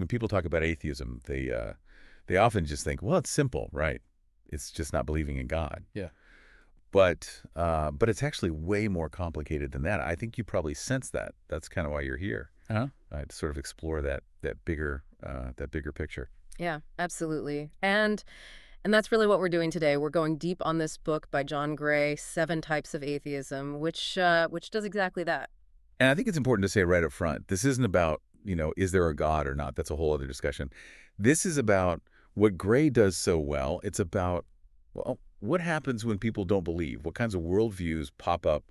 when people talk about atheism, they often just think, well, it's simple, right? It's just not believing in God. Yeah. But it's actually way more complicated than that. I think you probably sense that. That's kind of why you're here, Uh-huh. to sort of explore that bigger picture. Yeah, absolutely. And that's really what we're doing today. We're going deep on this book by John Gray, Seven Types of Atheism, which does exactly that. And I think it's important to say right up front, this isn't about, is there a God or not? That's a whole other discussion. This is about what Gray does so well. It's about, well, what happens when people don't believe? What kinds of worldviews pop up,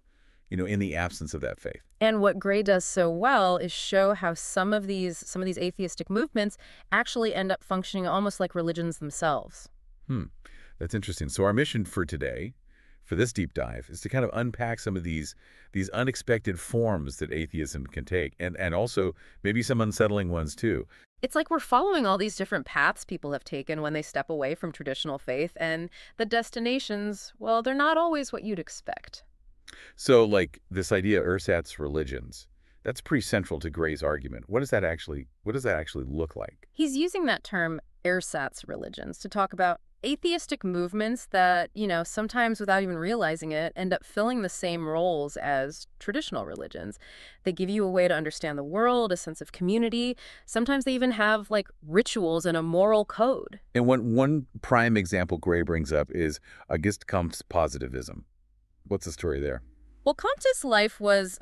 in the absence of that faith? And what Gray does so well is show how some of these atheistic movements actually end up functioning almost like religions themselves. That's interesting. So our mission for today, for this deep dive, is to kind of unpack some of these unexpected forms that atheism can take, and also maybe some unsettling ones too. It's like we're following all these different paths people have taken when they step away from traditional faith, and the destinations, well, they're not always what you'd expect. So like this idea of ersatz religions, that's pretty central to Gray's argument. What does that actually look like? He's using that term, ersatz religions, to talk about atheistic movements that, sometimes without even realizing it, end up filling the same roles as traditional religions. They give you a way to understand the world, a sense of community. Sometimes they even have, like, rituals and a moral code. And one prime example Gray brings up is Auguste Comte's positivism. What's the story there? Well, Comte's life was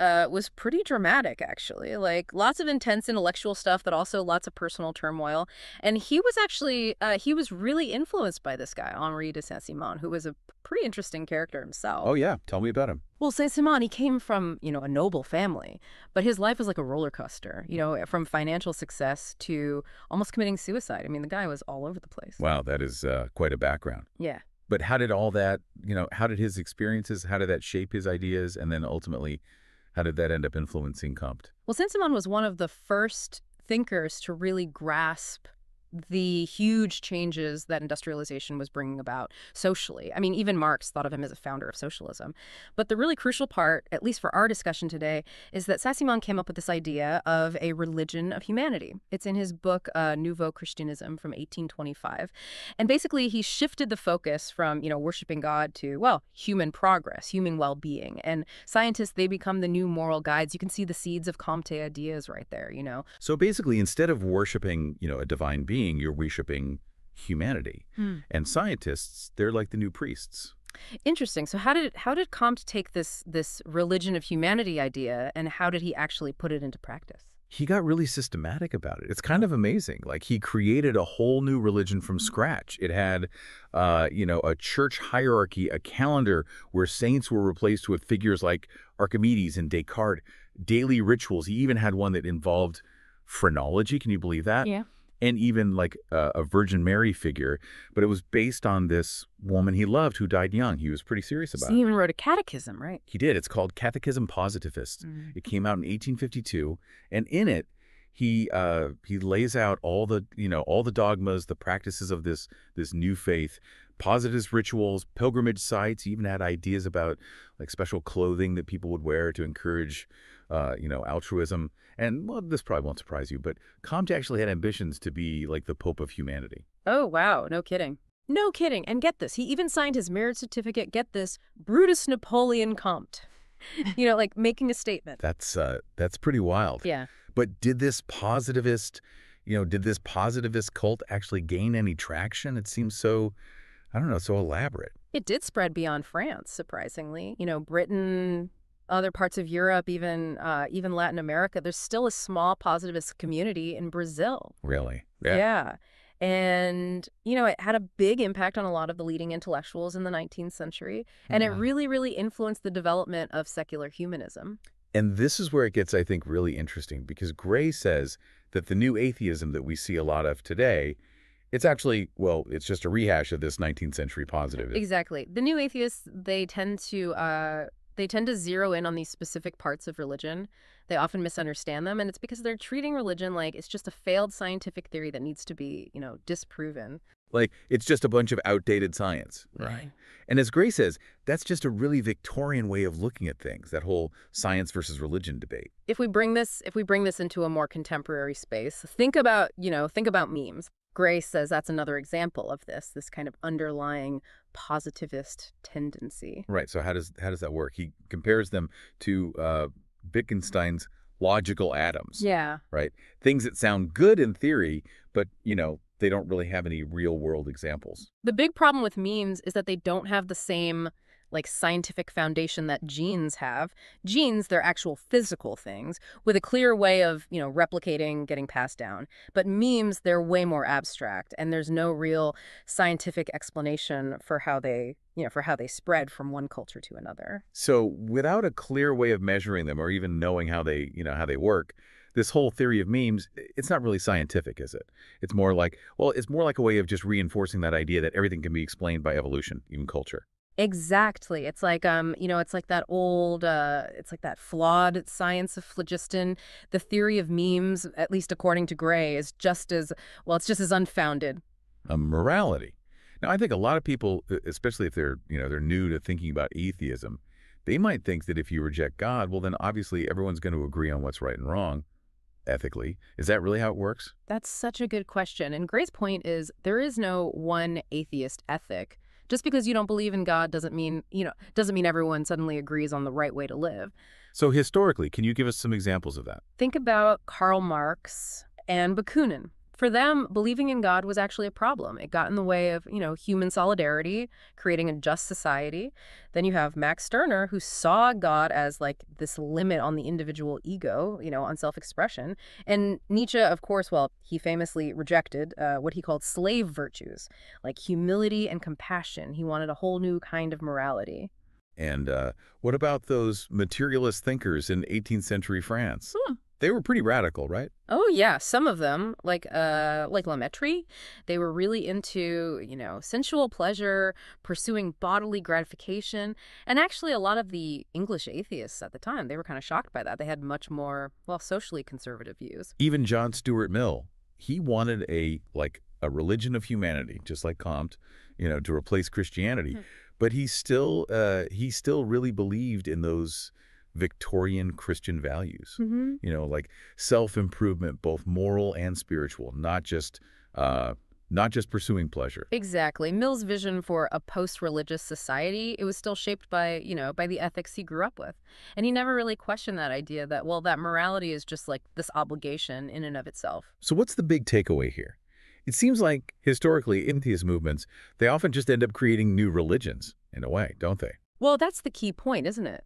pretty dramatic, actually. Like, lots of intense intellectual stuff, but also lots of personal turmoil. And he was actually he was really influenced by this guy, Henri de Saint-Simon, who was a pretty interesting character himself. Oh yeah, tell me about him. Well, Saint-Simon, he came from, a noble family, but his life was like a roller coaster, from financial success to almost committing suicide. I mean, the guy was all over the place. Wow, that is quite a background. Yeah. But how did all that, how did his experiences, how did that shape his ideas? And then ultimately, how did that end up influencing Comte? Well, Saint-Simon was one of the first thinkers to really grasp the huge changes that industrialization was bringing about socially. I mean, even Marx thought of him as a founder of socialism. But the really crucial part, at least for our discussion today, is that Saint-Simon came up with this idea of a religion of humanity. It's in his book, Nouveau Christianism from 1825. And basically, he shifted the focus from, worshiping God to, well, human progress, human well-being. And scientists, they become the new moral guides. You can see the seeds of Comte ideas right there, So basically, instead of worshiping, a divine being, you're worshiping humanity. And scientists, they're like the new priests. Interesting. So how did Comte take this religion of humanity idea, and how did he actually put it into practice? He got really systematic about it. It's kind of amazing. Like, he created a whole new religion from scratch. It had, a church hierarchy, a calendar where saints were replaced with figures like Archimedes and Descartes, daily rituals. He even had one that involved phrenology. Can you believe that? Yeah. And even like a Virgin Mary figure, but it was based on this woman he loved who died young. He was pretty serious about So he even wrote a catechism, right? He did. It's called Catechism Positivist. It came out in 1852, and in it, he lays out all the dogmas, the practices of this new faith, positivist rituals, pilgrimage sites. He even had ideas about like special clothing that people would wear to encourage altruism. And, well, this probably won't surprise you, but Comte actually had ambitions to be like the Pope of humanity. Oh, wow. No kidding. No kidding. And get this, he even signed his marriage certificate, get this, Brutus Napoleon Comte. Like making a statement. That's pretty wild. Yeah. But did this positivist cult actually gain any traction? It seems so, I don't know, so elaborate. It did spread beyond France, surprisingly. Britain, other parts of Europe, even Latin America. There's still a small positivist community in Brazil. Really? Yeah. And, it had a big impact on a lot of the leading intellectuals in the 19th century. And it really, really influenced the development of secular humanism. And this is where it gets, I think, really interesting, because Gray says that the new atheism that we see a lot of today, it's actually, well, it's just a rehash of this 19th century positivism. Exactly. The new atheists, they tend to They tend to zero in on these specific parts of religion. They often misunderstand them, and it's because they're treating religion like it's just a failed scientific theory that needs to be, disproven. Like, it's just a bunch of outdated science. Right. And as Gray says, that's just a really Victorian way of looking at things, that whole science versus religion debate. If we bring this into a more contemporary space, think about memes. Gray says that's another example of this kind of underlying positivist tendency. Right, so how does that work? He compares them to Wittgenstein's logical atoms, Yeah. right? Things that sound good in theory, but, they don't really have any real-world examples. The big problem with memes is that they don't have the same scientific foundation that genes have. Genes, they're actual physical things with a clear way of, replicating, getting passed down. But memes, they're way more abstract, and there's no real scientific explanation for how they spread from one culture to another. So without a clear way of measuring them or even knowing how they, how they work, this whole theory of memes, it's not really scientific, is it? It's more like a way of just reinforcing that idea that everything can be explained by evolution, even culture. Exactly. It's like it's like that old it's like that flawed science of phlogiston. The theory of memes, at least according to Gray, is just as it's just as unfounded. Morality. Now, I think a lot of people, especially if they're new to thinking about atheism, they might think that if you reject God, well, then obviously everyone's going to agree on what's right and wrong ethically. Is that really how it works? That's such a good question. And Gray's point is there is no one atheist ethic. Just because you don't believe in God doesn't mean everyone suddenly agrees on the right way to live. So historically, can you give us some examples of that? Think about Karl Marx and Bakunin. For them, believing in God was actually a problem. It got in the way of, human solidarity, creating a just society. Then you have Max Stirner, who saw God as this limit on the individual ego, on self-expression. And Nietzsche, of course, he famously rejected what he called slave virtues, like humility and compassion. He wanted a whole new kind of morality. And what about those materialist thinkers in 18th century France? They were pretty radical, right? Oh yeah, some of them, like Lemaitre, they were really into, sensual pleasure, pursuing bodily gratification. And actually a lot of the English atheists at the time, they were kind of shocked by that. They had much more, socially conservative views. Even John Stuart Mill, he wanted a religion of humanity, just like Comte, to replace Christianity. But he still really believed in those Victorian Christian values, like self-improvement, both moral and spiritual, not just pursuing pleasure. Exactly. Mill's vision for a post-religious society, it was still shaped by, by the ethics he grew up with. And he never really questioned that idea that, that morality is just this obligation in and of itself. So what's the big takeaway here? It seems like historically atheist movements, they often just end up creating new religions in a way, don't they? Well, that's the key point, isn't it?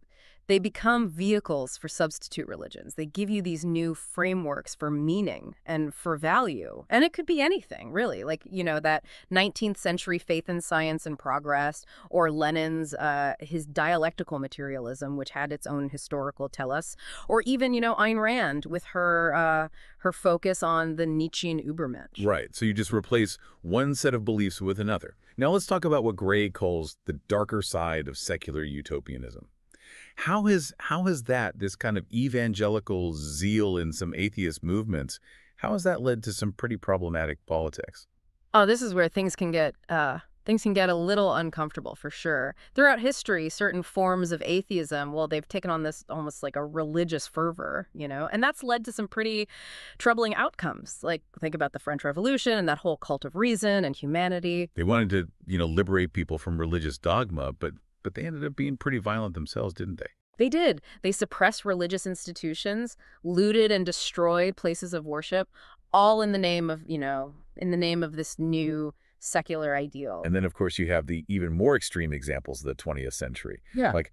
They become vehicles for substitute religions. They give you these new frameworks for meaning and for value. And it could be anything, really. That 19th century faith in science and progress, or Lenin's, his dialectical materialism, which had its own historical tellus, or even, Ayn Rand with her focus on the Nietzschean Übermensch. Right. So you just replace one set of beliefs with another. Now let's talk about what Gray calls the darker side of secular utopianism. How is that, this kind of evangelical zeal in some atheist movements, how has that led to some pretty problematic politics? Oh, this is where things can get a little uncomfortable, for sure. Throughout history, certain forms of atheism, they've taken on this almost like a religious fervor, and that's led to some pretty troubling outcomes. Think about the French Revolution and that whole cult of reason and humanity. They wanted to, liberate people from religious dogma, but they ended up being pretty violent themselves, didn't they? They did. They suppressed religious institutions, looted and destroyed places of worship, all in the name of, this new secular ideal. And then, of course, you have the even more extreme examples of the 20th century. Yeah. Like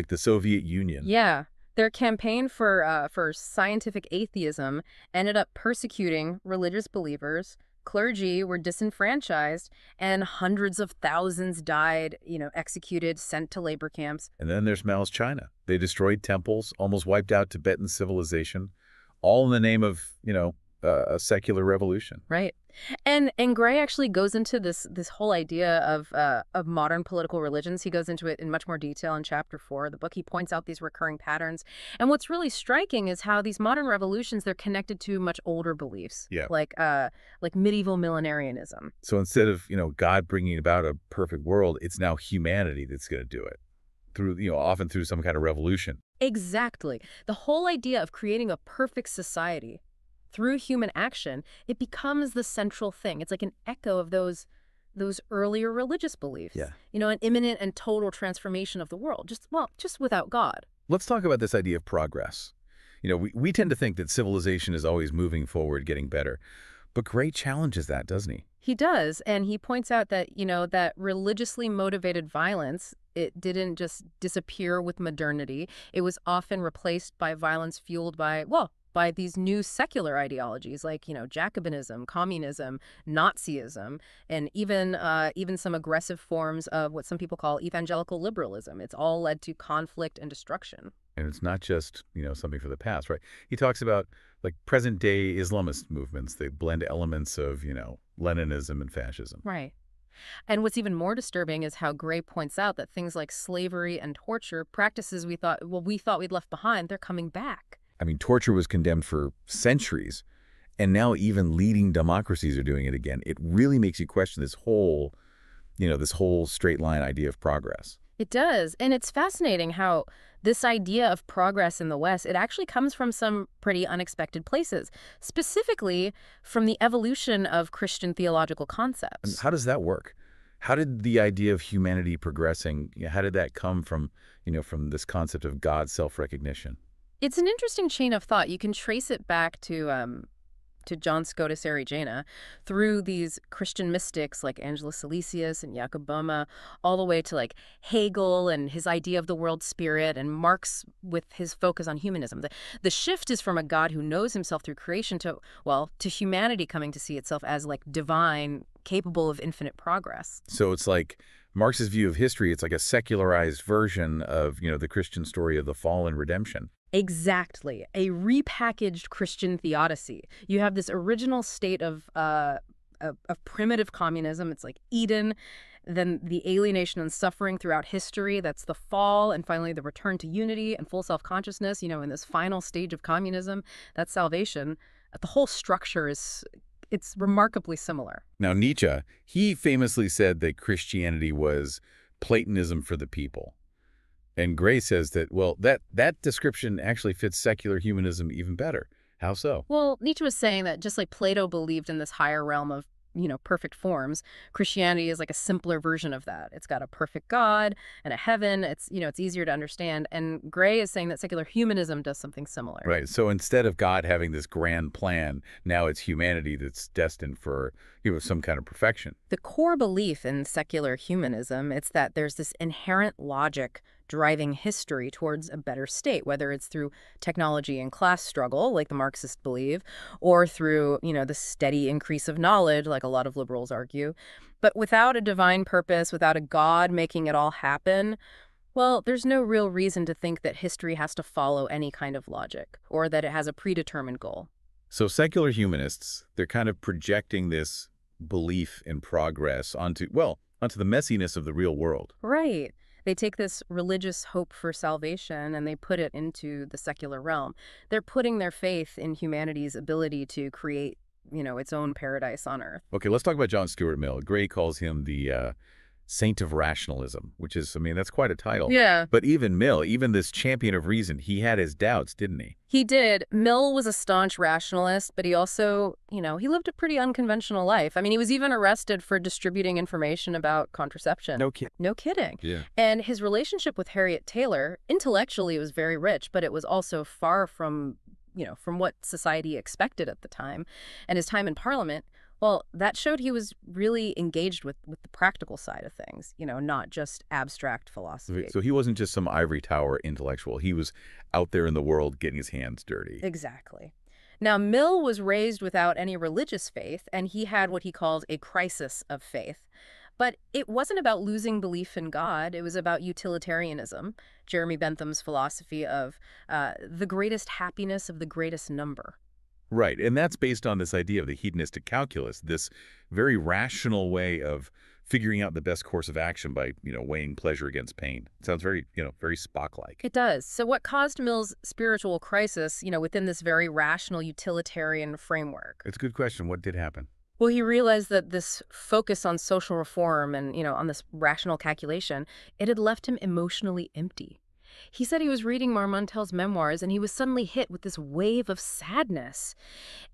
the Soviet Union. Yeah. Their campaign for scientific atheism ended up persecuting religious believers. Clergy were disenfranchised, and hundreds of thousands died, executed, sent to labor camps. And then there's Mao's China. They destroyed temples, almost wiped out Tibetan civilization, all in the name of, a secular revolution. Right. And Gray actually goes into this whole idea of modern political religions. He goes into it in much more detail in chapter 4 of the book. He points out these recurring patterns. And what's really striking is how these modern revolutions, they're connected to much older beliefs. Yeah. Like medieval millenarianism. So instead of, God bringing about a perfect world, it's now humanity that's going to do it through, often through some kind of revolution. Exactly. The whole idea of creating a perfect society through human action, it becomes the central thing. It's like an echo of those earlier religious beliefs. Yeah. An imminent and total transformation of the world, just without God. Let's talk about this idea of progress. We tend to think that civilization is always moving forward, getting better. But Gray challenges that, doesn't he? He does, and he points out that, that religiously motivated violence, it didn't just disappear with modernity. It was often replaced by violence fueled by these new secular ideologies like, Jacobinism, communism, Nazism, and even some aggressive forms of what some people call evangelical liberalism. It's all led to conflict and destruction. And it's not just, something for the past, right? He talks about, like, present-day Islamist movements. They blend elements of, Leninism and fascism. Right. And what's even more disturbing is how Gray points out that things like slavery and torture, practices we thought we'd left behind, they're coming back. I mean, torture was condemned for centuries, and now even leading democracies are doing it again. It really makes you question this whole straight line idea of progress. It does. And it's fascinating how this idea of progress in the West, it actually comes from some pretty unexpected places, specifically from the evolution of Christian theological concepts. And how does that work? How did the idea of humanity progressing, how did that come from, from this concept of God's self-recognition? It's an interesting chain of thought. You can trace it back to John Scotus Erigena through these Christian mystics like Angelus Silesius and Jacob Boehme, all the way to like Hegel and his idea of the world spirit, and Marx with his focus on humanism. The shift is from a God who knows himself through creation to humanity coming to see itself as like divine, capable of infinite progress. So it's like Marx's view of history, it's like a secularized version of, the Christian story of the fall and redemption. Exactly. A repackaged Christian theodicy. You have this original state of primitive communism. It's like Eden, then the alienation and suffering throughout history. That's the fall, and finally the return to unity and full self-consciousness, in this final stage of communism. That's salvation. The whole structure it's remarkably similar. Now, Nietzsche, he famously said that Christianity was Platonism for the people. And Gray says that, that description actually fits secular humanism even better. How so? Well, Nietzsche was saying that just like Plato believed in this higher realm of, perfect forms, Christianity is like a simpler version of that. It's got a perfect God and a heaven. It's easier to understand. And Gray is saying that secular humanism does something similar. Right. So instead of God having this grand plan, now it's humanity that's destined for, some kind of perfection. The core belief in secular humanism, it's that there's this inherent logic driving history towards a better state, whether it's through technology and class struggle, like the Marxists believe, or through, the steady increase of knowledge, like a lot of liberals argue. But without a divine purpose, without a God making it all happen, there's no real reason to think that history has to follow any kind of logic, or that it has a predetermined goal. So secular humanists, they're kind of projecting this belief in progress onto the messiness of the real world. Right. They take this religious hope for salvation and they put it into the secular realm. They're putting their faith in humanity's ability to create, its own paradise on earth. Okay, let's talk about John Stuart Mill. Gray calls him the saint of rationalism, which is, that's quite a title. Yeah. But even Mill, even this champion of reason, he had his doubts, didn't he? He did. Mill was a staunch rationalist, but he also, he lived a pretty unconventional life. I mean, he was even arrested for distributing information about contraception. No kidding. No kidding. Yeah. And his relationship with Harriet Taylor, intellectually, was very rich, but it was also far from, from what society expected at the time. And his time in Parliament, that showed he was really engaged with the practical side of things, not just abstract philosophy. So he wasn't just some ivory tower intellectual. He was out there in the world getting his hands dirty. Exactly. Now, Mill was raised without any religious faith, and he had what he called a crisis of faith. But it wasn't about losing belief in God. It was about utilitarianism, Jeremy Bentham's philosophy of the greatest happiness of the greatest number. Right, and that's based on this idea of the hedonistic calculus, this very rational way of figuring out the best course of action by, weighing pleasure against pain. It sounds very, very Spock-like. It does. So what caused Mill's spiritual crisis, within this very rational utilitarian framework? It's a good question. What did happen? Well, he realized that this focus on social reform and, on this rational calculation, it had left him emotionally empty. He said he was reading Marmontel's memoirs and he was suddenly hit with this wave of sadness.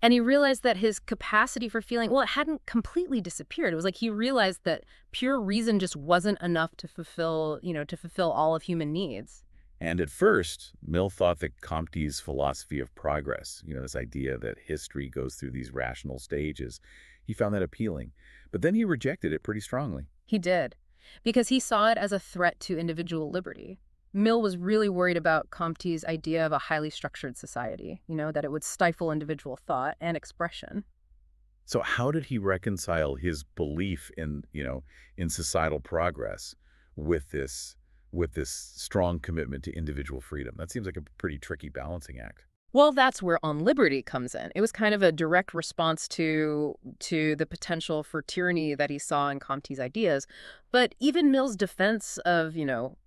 And he realized that his capacity for feeling, well, it hadn't completely disappeared. It was like he realized that pure reason just wasn't enough to fulfill, to fulfill all of human needs. And at first, Mill thought that Comte's philosophy of progress, this idea that history goes through these rational stages, he found that appealing. But then he rejected it pretty strongly. He did, because he saw it as a threat to individual liberty. Mill was really worried about Comte's idea of a highly structured society, that it would stifle individual thought and expression. So how did he reconcile his belief in societal progress with this strong commitment to individual freedom? That seems like a pretty tricky balancing act. Well, that's where On Liberty comes in. It was kind of a direct response to the potential for tyranny that he saw in Comte's ideas. But even Mill's defense of,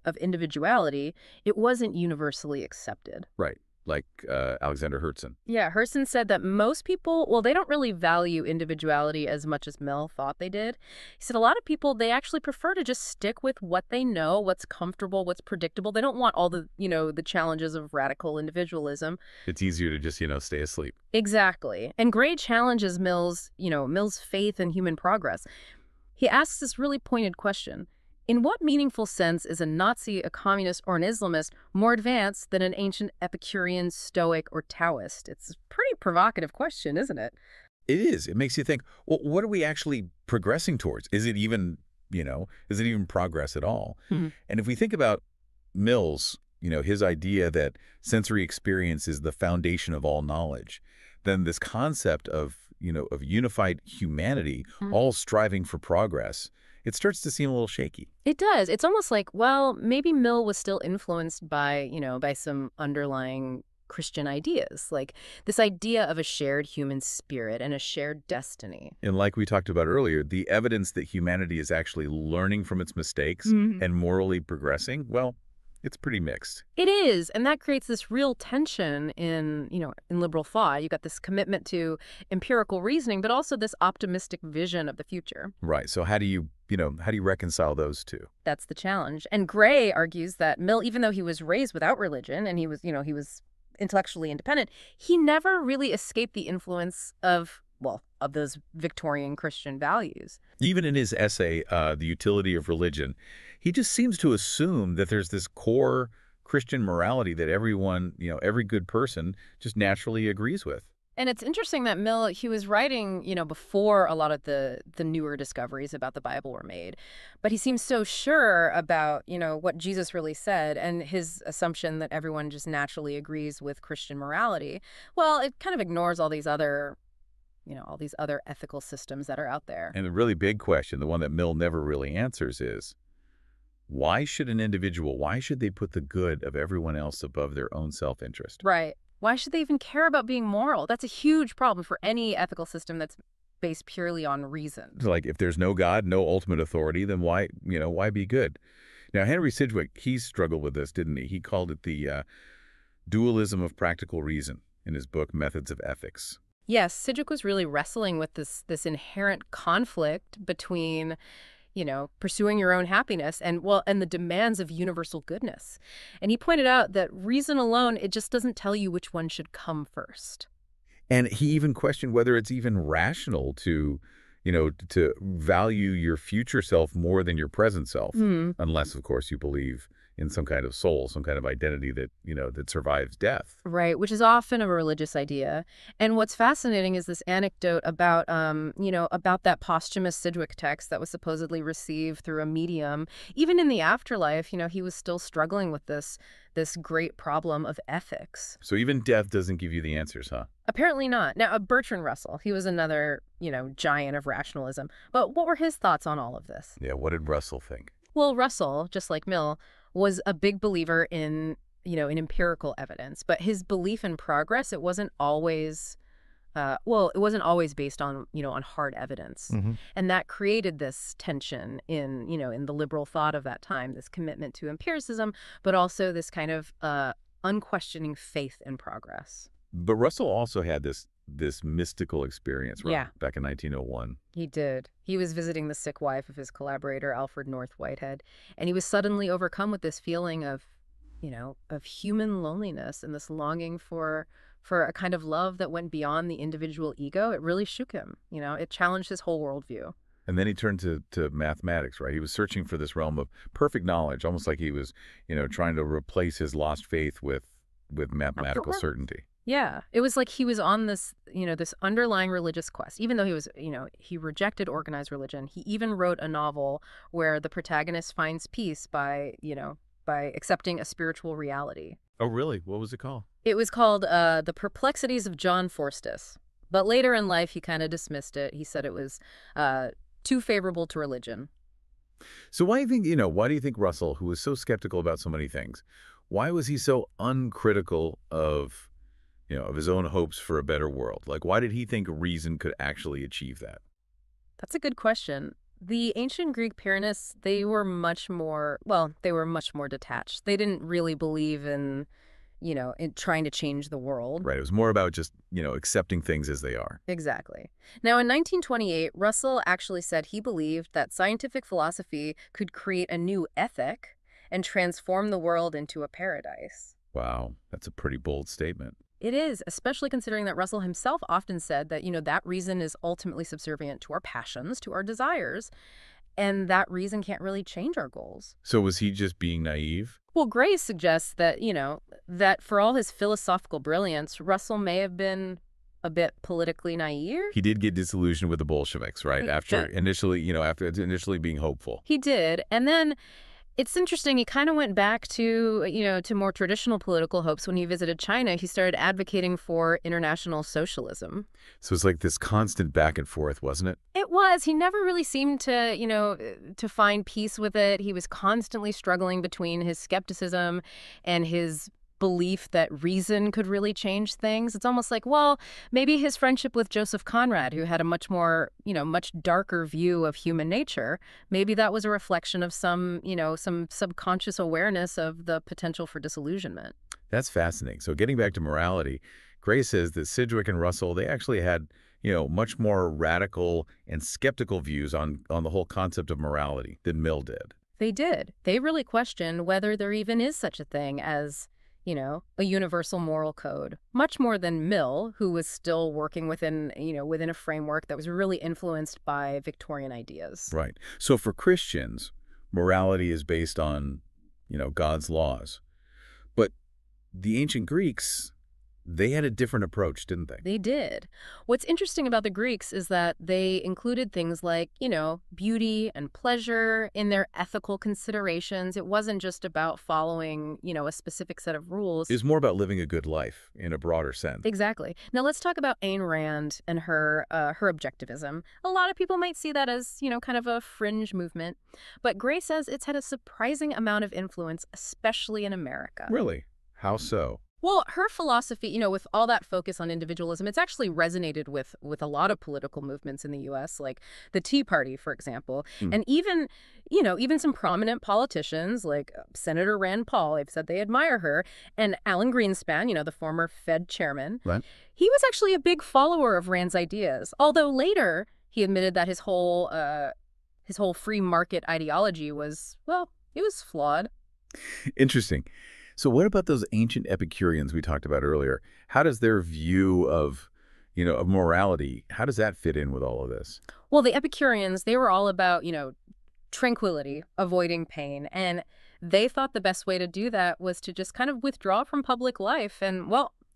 of individuality, it wasn't universally accepted. Right. Like Alexander Herzen. Yeah, Herzen said that most people, well, they don't really value individuality as much as Mill thought they did. He said a lot of people, they actually prefer to just stick with what they know, what's comfortable, what's predictable. They don't want all the, the challenges of radical individualism. It's easier to just, stay asleep. Exactly. And Gray challenges Mill's faith in human progress. He asks this really pointed question. In what meaningful sense is a Nazi, a communist, or an Islamist more advanced than an ancient Epicurean, Stoic, or Taoist? It's a pretty provocative question, isn't it? It is. It makes you think, well, what are we actually progressing towards? Is it even, is it even progress at all? Mm-hmm. And if we think about Mill's, his idea that sensory experience is the foundation of all knowledge, then this concept of, of unified humanity, all striving for progress, it starts to seem a little shaky. It does. It's almost like, well, maybe Mill was still influenced by, by some underlying Christian ideas, like this idea of a shared human spirit and a shared destiny. And like we talked about earlier, the evidence that humanity is actually learning from its mistakes and morally progressing, well, it's pretty mixed. It is, and that creates this real tension in liberal thought. You got this commitment to empirical reasoning, but also this optimistic vision of the future. Right. So how do you reconcile those two? That's the challenge. And Gray argues that Mill, even though he was raised without religion and he was intellectually independent, he never really escaped the influence of those Victorian Christian values. Even in his essay, The Utility of Religion, he just seems to assume that there's this core Christian morality that everyone, every good person just naturally agrees with. And it's interesting that Mill, he was writing, before a lot of the newer discoveries about the Bible were made. But he seems so sure about, what Jesus really said and his assumption that everyone just naturally agrees with Christian morality. Well, it kind of ignores all these other ethical systems that are out there. And the really big question, the one that Mill never really answers is, why should they put the good of everyone else above their own self-interest? Right. Why should they even care about being moral? That's a huge problem for any ethical system that's based purely on reason. Like, if there's no God, no ultimate authority, then why be good? Now, Henry Sidgwick, he struggled with this, didn't he? He called it the dualism of practical reason in his book, Methods of Ethics. Yes, Sidgwick was really wrestling with this inherent conflict between, pursuing your own happiness and the demands of universal goodness. And he pointed out that reason alone, it just doesn't tell you which one should come first. And he even questioned whether it's even rational to value your future self more than your present self, unless, of course, you believe in some kind of soul, some kind of identity that, that survives death. Right, which is often a religious idea. And what's fascinating is this anecdote about, about that posthumous Sidgwick text that was supposedly received through a medium. Even in the afterlife, he was still struggling with this great problem of ethics. So even death doesn't give you the answers, huh? Apparently not. Now, Bertrand Russell, he was another, giant of rationalism. But what were his thoughts on all of this? Yeah, what did Russell think? Well, Russell, just like Mill, was a big believer in empirical evidence, but his belief in progress, it wasn't always Well, it wasn't always based on, on hard evidence. Hmm. And that created this tension in, in the liberal thought of that time, this commitment to empiricism, but also this kind of unquestioning faith in progress. But Russell also had this mystical experience, right? Yeah. Back in 1901. He did. He was visiting the sick wife of his collaborator, Alfred North Whitehead, and he was suddenly overcome with this feeling of human loneliness and this longing for a kind of love that went beyond the individual ego. It really shook him. It challenged his whole worldview. And then he turned to mathematics, right? He was searching for this realm of perfect knowledge, almost like he was, trying to replace his lost faith with mathematical certainty. Yeah, it was like he was on this, this underlying religious quest. Even though he was, he rejected organized religion. He even wrote a novel where the protagonist finds peace by accepting a spiritual reality. Oh, really? What was it called? It was called The Perplexities of John Forstis. But later in life, he kind of dismissed it. He said it was too favorable to religion. So why do you think Russell, who was so skeptical about so many things, why was he so uncritical of his own hopes for a better world? Like, why did he think reason could actually achieve that? That's a good question. The ancient Greek Pyrrhonists, they were much more detached. They didn't really believe in trying to change the world. Right. It was more about just, accepting things as they are. Exactly. Now, in 1928, Russell actually said he believed that scientific philosophy could create a new ethic and transform the world into a paradise. Wow. That's a pretty bold statement. It is, especially considering that Russell himself often said that, that reason is ultimately subservient to our passions, to our desires, and that reason can't really change our goals. So was he just being naive? Well, Gray suggests that, that for all his philosophical brilliance, Russell may have been a bit politically naive. He did get disillusioned with the Bolsheviks, right? After initially being hopeful. He did. And then it's interesting, he kind of went back to more traditional political hopes when he visited China. He started advocating for international socialism. So it's like this constant back and forth, wasn't it? It was. He never really seemed to find peace with it. He was constantly struggling between his skepticism and his belief that reason could really change things. It's almost like, well, maybe his friendship with Joseph Conrad, who had a much more, much darker view of human nature, maybe that was a reflection of some subconscious awareness of the potential for disillusionment. That's fascinating. So getting back to morality, Gray says that Sidgwick and Russell, they actually had, much more radical and skeptical views on the whole concept of morality than Mill did. They did. They really questioned whether there even is such a thing as a universal moral code, much more than Mill, who was still working within a framework that was really influenced by Victorian ideas. Right. So for Christians, morality is based on, God's laws. But the ancient Greeks, they had a different approach, didn't they? They did. What's interesting about the Greeks is that they included things like, beauty and pleasure in their ethical considerations. It wasn't just about following, a specific set of rules. It's more about living a good life in a broader sense. Exactly. Now let's talk about Ayn Rand and her objectivism. A lot of people might see that as, kind of a fringe movement. But Gray says it's had a surprising amount of influence, especially in America. Really? How so? Well, her philosophy, with all that focus on individualism, it's actually resonated with a lot of political movements in the U.S., like the Tea Party, for example. And even some prominent politicians like Senator Rand Paul, they've said they admire her, and Alan Greenspan, the former Fed chairman. Right. He was actually a big follower of Rand's ideas, although later he admitted that his whole free market ideology was, well, it was flawed. Interesting. So what about those ancient Epicureans we talked about earlier? How does their view of morality, how does that fit in with all of this? Well, the Epicureans, they were all about, tranquility, avoiding pain. And they thought the best way to do that was to just kind of withdraw from public life and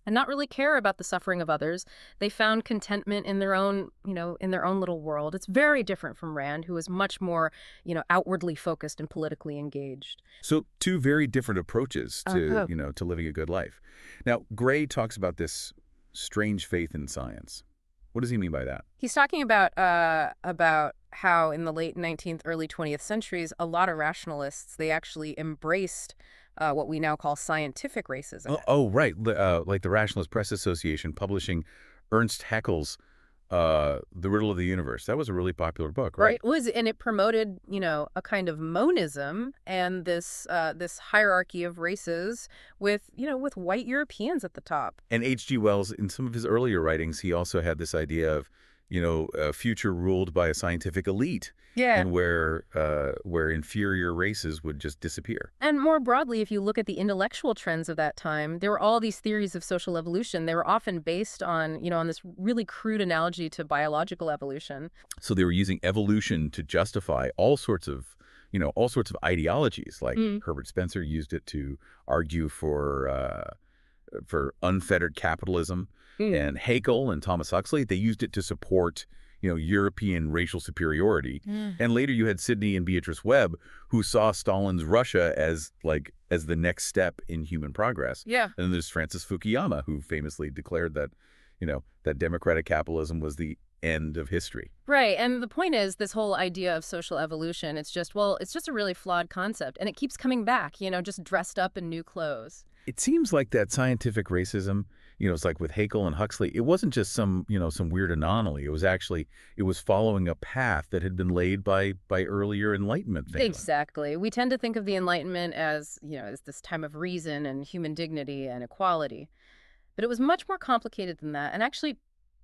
not really care about the suffering of others. They found contentment in their own, in their own little world. It's very different from Rand, who was much more, outwardly focused and politically engaged. So two very different approaches to, to living a good life. Now, Gray talks about this strange faith in science. What does he mean by that? He's talking about how in the late 19th, early 20th centuries, a lot of rationalists, they actually embraced what we now call scientific racism. Oh, right. Like the Rationalist Press Association publishing Ernst Haeckel's The Riddle of the Universe. That was a really popular book, Right. right? It was, and it promoted, a kind of monism and this hierarchy of races with, with white Europeans at the top. And H.G. Wells, in some of his earlier writings, he also had this idea of, a future ruled by a scientific elite, Yeah. and where inferior races would just disappear. And more broadly, if you look at the intellectual trends of that time, there were all these theories of social evolution. They were often based on this really crude analogy to biological evolution. So they were using evolution to justify all sorts of ideologies. Like Mm. Herbert Spencer used it to argue for unfettered capitalism, Mm. and Haeckel and Thomas Huxley, they used it to support, European racial superiority. Mm. And later you had Sidney and Beatrice Webb, who saw Stalin's Russia as the next step in human progress. Yeah. And then there's Francis Fukuyama, who famously declared that democratic capitalism was the end of history. Right. And the point is, this whole idea of social evolution, it's just a really flawed concept. And it keeps coming back, just dressed up in new clothes. It seems like that scientific racism, it's like with Haeckel and Huxley, it wasn't just some weird anomaly. It was following a path that had been laid by earlier Enlightenment thinkers. Exactly. We tend to think of the Enlightenment as, as this time of reason and human dignity and equality. But it was much more complicated than that, and actually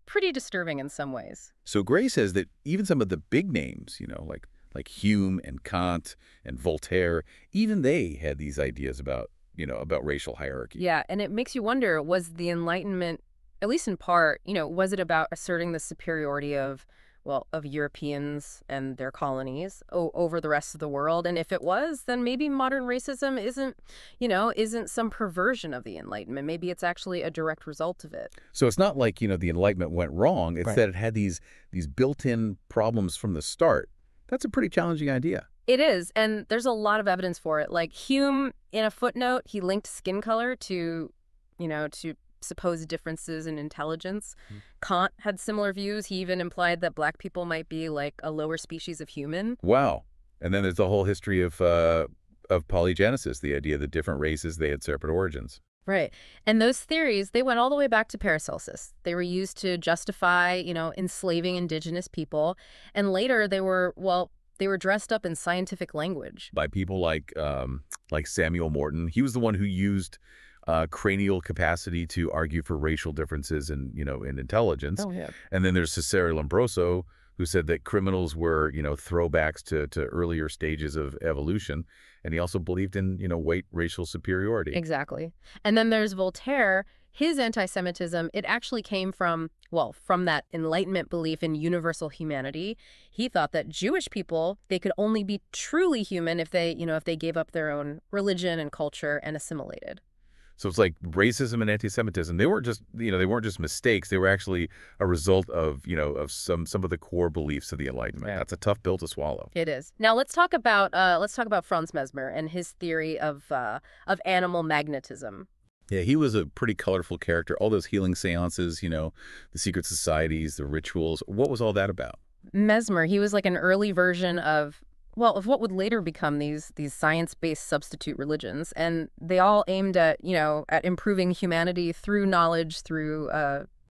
pretty disturbing in some ways. So Gray says that even some of the big names, like Hume and Kant and Voltaire, even they had these ideas about racial hierarchy. Yeah, and it makes you wonder, was the Enlightenment, at least in part, was it about asserting the superiority of Europeans and their colonies over the rest of the world? And if it was, then maybe modern racism isn't some perversion of the Enlightenment. Maybe it's actually a direct result of it. So it's not like, the Enlightenment went wrong. It's Right. that it had these built-in problems from the start. That's a pretty challenging idea. It is, and there's a lot of evidence for it. Like Hume, in a footnote, he linked skin color to supposed differences in intelligence. Kant had similar views. He even implied that black people might be like a lower species of human. Wow. And then there's the whole history of polygenesis, the idea that different races, they had separate origins. Right. And those theories, they went all the way back to Paracelsus. They were used to justify, enslaving indigenous people. And later they were dressed up in scientific language. By people like Samuel Morton. He was the one who used cranial capacity to argue for racial differences in intelligence. Oh, yeah. And then there's Cesare Lombroso, who said that criminals were, throwbacks to earlier stages of evolution. And he also believed in, white racial superiority. Exactly. And then there's Voltaire. His anti-Semitism, it actually came from that Enlightenment belief in universal humanity. He thought that Jewish people, they could only be truly human if they gave up their own religion and culture and assimilated. So it's like racism and anti-Semitism. They weren't just mistakes. They were actually a result of some of the core beliefs of the Enlightenment. Yeah. That's a tough pill to swallow. It is. Now let's talk about Franz Mesmer and his theory of animal magnetism. Yeah, he was a pretty colorful character. All those healing seances, the secret societies, the rituals. What was all that about? Mesmer, he was like an early version of what would later become these science-based substitute religions, and they all aimed at improving humanity through knowledge, through